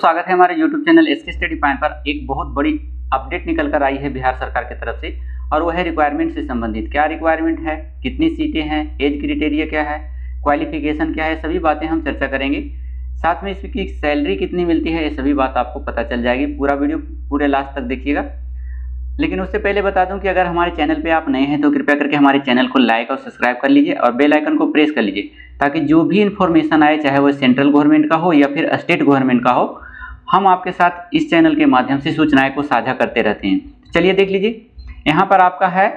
स्वागत है हमारे YouTube channel SK study point पर। एक बहुत बड़ी अपडेट निकल कर आई है बिहार सरकार की तरफ से, और वो है रिक्वायरमेंट से संबंधित। क्या रिक्वायरमेंट है, कितनी सीटें हैं, एज क्राइटेरिया क्या है, क्वालिफिकेशन क्या है, सभी बातें हम चर्चा करेंगे। साथ में इसकी सैलरी कितनी मिलती है, ये सभी बात आपको पता चल जाएगी। पूरा वीडियो पूरे लास्ट तक देखिएगा। लेकिन उससे पहले बता दूं कि अगर हमारे चैनल पे आप नए हैं तो कृपया करके हमारे चैनल को लाइक और सब्सक्राइब कर लीजिए और बेल आइकन को प्रेस कर लीजिए, ताकि जो भी इन्फॉर्मेशन आए, चाहे वो सेंट्रल गवर्नमेंट का हो या फिर स्टेट गवर्नमेंट का हो, हम आपके साथ इस चैनल के माध्यम से सूचनाएं को साझा करते रहते हैं। चलिए देख लीजिए, यहाँ पर आपका है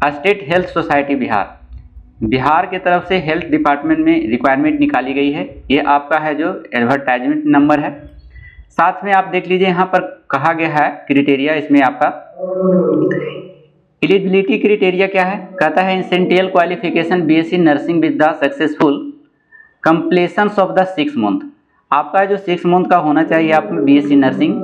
स्टेट हेल्थ सोसाइटी बिहार की तरफ से हेल्थ डिपार्टमेंट में रिक्वायरमेंट निकाली गई है। ये आपका है जो एडवर्टाइजमेंट नंबर है। साथ में आप देख लीजिए, यहाँ पर कहा गया है क्राइटेरिया, इसमें आपका एलिजिबिलिटी क्राइटेरिया क्या है, कहता है essential qualification BSc nursing with the successful completion of the 6 month. आपका जो 6 मंथ का होना चाहिए आप में BSc nursing,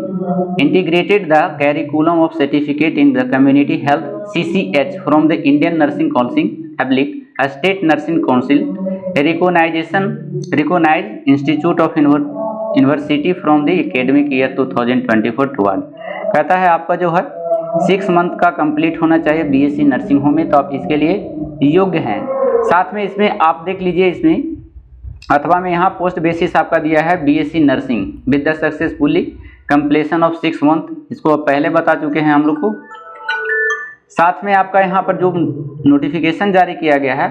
integrated the curriculum of certificate in the community health CCH from the Indian nursing council एब्लिक state nursing council recognise institute of university from the academic year 2024 toward. कहता है आपका जो है 6 मंथ का कंप्लीट होना चाहिए BSc nursing home में, तो आप इसके लिए योग्य हैं। साथ में इसमें आप देख लीजिए, इसमें अथवा में यहाँ पोस्ट बेसिस आपका दिया है BSc nursing with the successfully completion of 6 month. इसको पहले बता चुके हैं हम लोग को। साथ में आपका यहाँ पर जो नोटिफिकेशन जारी किया गया है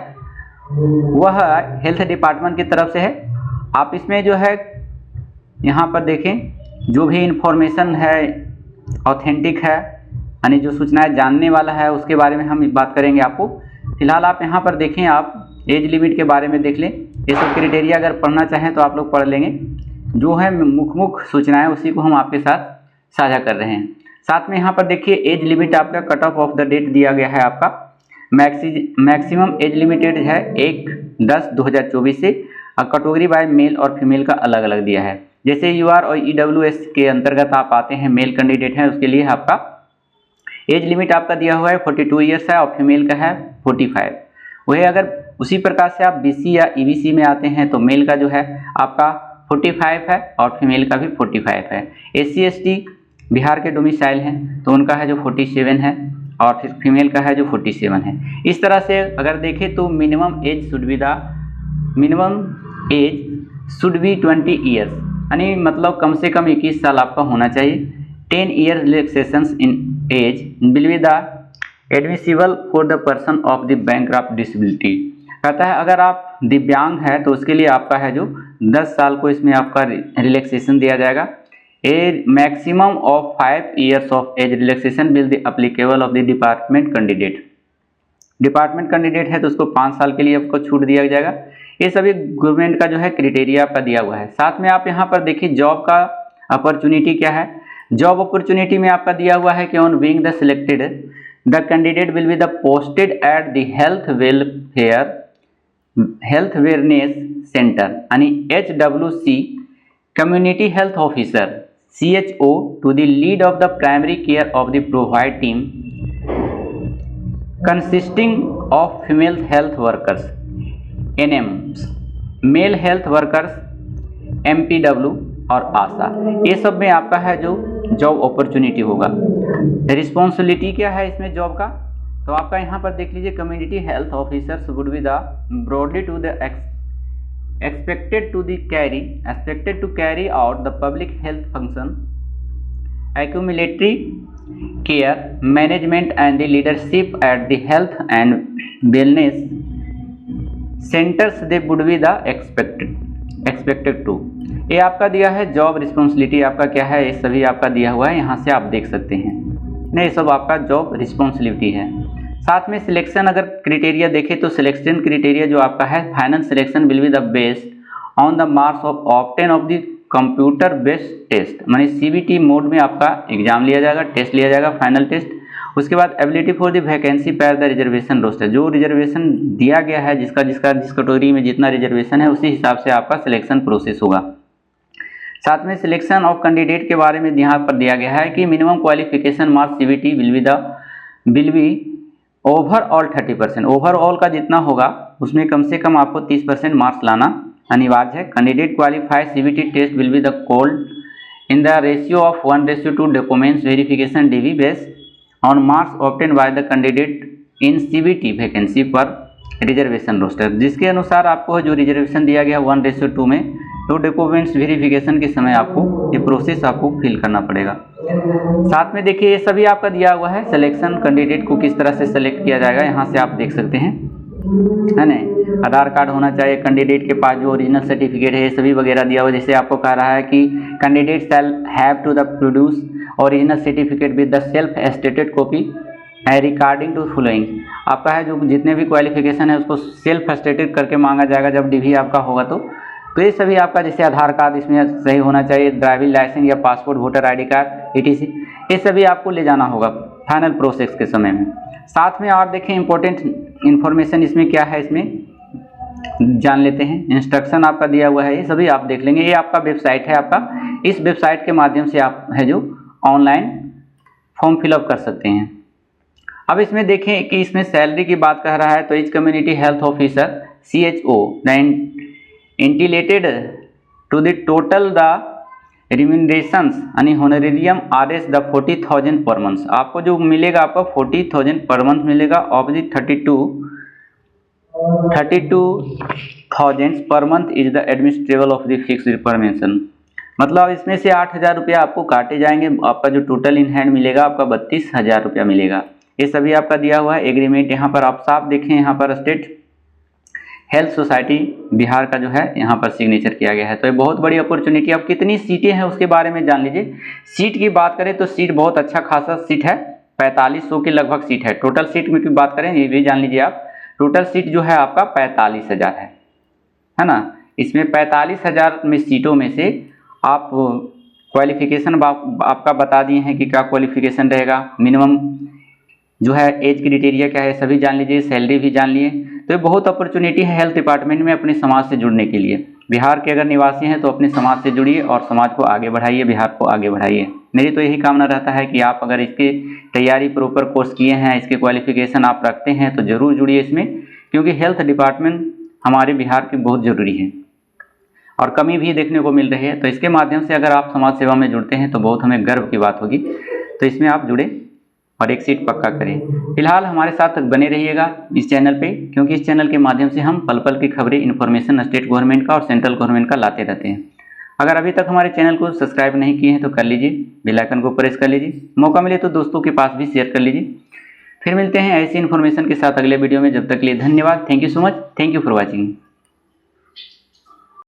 वह हेल्थ डिपार्टमेंट की तरफ से है। आप इसमें जो है यहाँ पर देखें, जो भी इंफॉर्मेशन है ऑथेंटिक है, यानी जो सूचनाएं जानने वाला है उसके बारे में हम बात करेंगे आपको। फिलहाल आप यहाँ पर देखें, आप एज लिमिट के बारे में देख लें। ये सब क्राइटेरिया अगर पढ़ना चाहें तो आप लोग पढ़ लेंगे। जो है मुख्य सूचनाएं उसी को हम आपके साथ साझा कर रहे हैं। साथ में यहाँ पर देखिए, एज लिमिट आपका कट ऑफ द डेट दिया गया है। आपका मैक्सिमम एज लिमिटेड है 1/10/2024 से, और कैटेगरी बाय मेल और फीमेल का अलग अलग दिया है। जैसे यूआर और ईडब्ल्यूएस के अंतर्गत आप आते हैं, मेल कैंडिडेट हैं, उसके लिए आपका एज लिमिट आपका दिया हुआ है 42 ईयर्स है, और फीमेल का है 45। वही अगर उसी प्रकार से आप बीसी या ईबीसी में आते हैं तो मेल का जो है आपका 45 है और फीमेल का भी 45 है। एससी एसटी बिहार के डोमिसाइल हैं तो उनका है जो 47 है, और फिर फीमेल का है जो 47 है। इस तरह से अगर देखें तो minimum age should be 20 years, यानी मतलब कम से कम 21 साल आपका होना चाहिए। 10 year relaxations in age will be the admissible for the person of the bankrupt disability. कहता है अगर आप दिव्यांग है तो उसके लिए आपका है जो 10 साल को इसमें आपका रिलैक्सेशन दिया जाएगा। A maximum of 5 years of age relaxation will the applicable of the department candidate है तो उसको 5 साल के लिए आपको छूट दिया जाएगा। ये सभी गवर्नमेंट का जो है क्राइटेरिया आपका दिया हुआ है। साथ में आप यहाँ पर देखिए, जॉब का अपॉर्चुनिटी क्या है। जॉब अपॉर्चुनिटी में आपका दिया हुआ है कि on being the selected the candidate will be the posted at the health wellness centre, यानी HWC community health officer CHO to the lead of the primary care of the provide team consisting of female health workers NMs, male health workers MPW और आशा। ये सब में आपका है जो job opportunity होगा। Responsibility क्या है इसमें जॉब का, तो आपका यहाँ पर देख लीजिए, community health officers would be the broadly to the expected to carry out the public health function, accumulatory care management and the leadership at the health and wellness centers they would be the expected to। ये आपका दिया है job responsibility आपका क्या है, ये सभी आपका दिया हुआ है, यहाँ से आप देख सकते हैं। नहीं, सब आपका जॉब रिस्पॉन्सिबिलिटी है। साथ में सिलेक्शन अगर क्राइटेरिया देखें तो सिलेक्शन क्राइटेरिया जो आपका है, final selection will be the based on the marks of obtain of the computer based test, मानी CBT मोड में आपका एग्जाम लिया जाएगा, टेस्ट लिया जाएगा, फाइनल टेस्ट। उसके बाद ability for the vacancy per the reservation roster, जो रिजर्वेशन दिया गया है, जिस कैटेगरी में जितना रिजर्वेशन है उसी हिसाब से आपका सिलेक्शन प्रोसेस होगा। साथ में सिलेक्शन ऑफ कैंडिडेट के बारे में यहाँ पर दिया गया है कि minimum qualification marks CBT will be overall 30%। Overall का जितना होगा उसमें कम से कम आपको 30% मार्क्स लाना अनिवार्य है। Candidate qualify CBT test will be the called in the ratio of 1:2 documents verification DV based on marks obtained by the candidate in CBT vacancy पर रिजर्वेशन रोस्टर, जिसके अनुसार आपको जो रिजर्वेशन दिया गया 1:2 में, तो डॉक्यूमेंट्स वेरिफिकेशन के समय आपको ये प्रोसेस आपको फिल करना पड़ेगा। साथ में देखिए ये सभी आपका दिया हुआ है, सिलेक्शन कैंडिडेट को किस तरह से सेलेक्ट किया जाएगा, यहाँ से आप देख सकते हैं, है ना। आधार कार्ड होना चाहिए, कैंडिडेट के पास जो ओरिजिनल सर्टिफिकेट है ये सभी वगैरह दिया हुआ है। जैसे आपको कह रहा है कि candidate shall have to the produce original certificate with the self stated copy regarding to following. आपका है जो जितने भी क्वालिफिकेशन है उसको सेल्फ स्टेटेड करके मांगा जाएगा जब डीवी आपका होगा। तो ये सभी आपका जैसे आधार कार्ड इसमें सही होना चाहिए, ड्राइविंग लाइसेंस या passport, voter ID card, ETC, ये सभी आपको ले जाना होगा फाइनल प्रोसेस के समय में। साथ में और देखें इंपॉर्टेंट इन्फॉर्मेशन इसमें क्या है, इसमें जान लेते हैं। इंस्ट्रक्शन आपका दिया हुआ है, ये सभी आप देख लेंगे। ये आपका वेबसाइट है आपका, इस वेबसाइट के माध्यम से आप है जो ऑनलाइन फॉर्म फिलअप कर सकते हैं। अब इसमें देखें कि इसमें सैलरी की बात कर रहा है, तो each community health officer CHO entitled to the total the remunerations यानी honorarium RS the 40,000 per month. आपको जो मिलेगा आपका 40,000 पर मंथ मिलेगा of the 32,000 per month is the एडमिनिस्ट्रेबल of the fixed permission. मतलब इसमें से 8,000 रुपया आपको काटे जाएंगे, आपका जो टोटल इन हैंड मिलेगा आपका 32,000 रुपया मिलेगा। ये सभी आपका दिया हुआ है एग्रीमेंट। यहाँ पर आप साफ देखें, यहाँ पर स्टेट हेल्थ सोसाइटी बिहार का जो है यहाँ पर सिग्नेचर किया गया है। तो ये बहुत बड़ी अपॉर्चुनिटी। अब कितनी सीटें हैं उसके बारे में जान लीजिए। सीट की बात करें तो सीट बहुत अच्छा खासा सीट है, 4500 के लगभग सीट है। टोटल सीट में की बात करें ये भी जान लीजिए आप, टोटल सीट जो है आपका 45,000 है ना। इसमें 45,000 में सीटों में से आप क्वालिफिकेशन आपका बता दिए हैं कि क्या क्वालिफिकेशन रहेगा, मिनिमम जो है एज क्राइटेरिया क्या है सभी जान लीजिए, सैलरी भी जान लिए। तो ये बहुत अपॉर्चुनिटी है हेल्थ डिपार्टमेंट में अपने समाज से जुड़ने के लिए। बिहार के अगर निवासी हैं तो अपने समाज से जुड़िए और समाज को आगे बढ़ाइए, बिहार को आगे बढ़ाइए। मेरी तो यही कामना रहता है कि आप अगर इसकी तैयारी प्रॉपर कोर्स किए हैं, इसके क्वालिफिकेशन आप रखते हैं तो ज़रूर जुड़िए इसमें, क्योंकि हेल्थ डिपार्टमेंट हमारे बिहार की बहुत ज़रूरी है और कमी भी देखने को मिल रही है। तो इसके माध्यम से अगर आप समाज सेवा में जुड़ते हैं तो बहुत हमें गर्व की बात होगी। तो इसमें आप जुड़े और एक सीट पक्का करें। फिलहाल हमारे साथ बने रहिएगा इस चैनल पे, क्योंकि इस चैनल के माध्यम से हम पल पल की खबरें, इन्फॉर्मेशन स्टेट गवर्नमेंट का और सेंट्रल गवर्नमेंट का लाते रहते हैं। अगर अभी तक हमारे चैनल को सब्सक्राइब नहीं किए हैं तो कर लीजिए, बेल आइकन को प्रेस कर लीजिए, मौका मिले तो दोस्तों के पास भी शेयर कर लीजिए। फिर मिलते हैं ऐसी इन्फॉर्मेशन के साथ अगले वीडियो में। जब तक के लिए धन्यवाद। Thank you so much. Thank you for watching.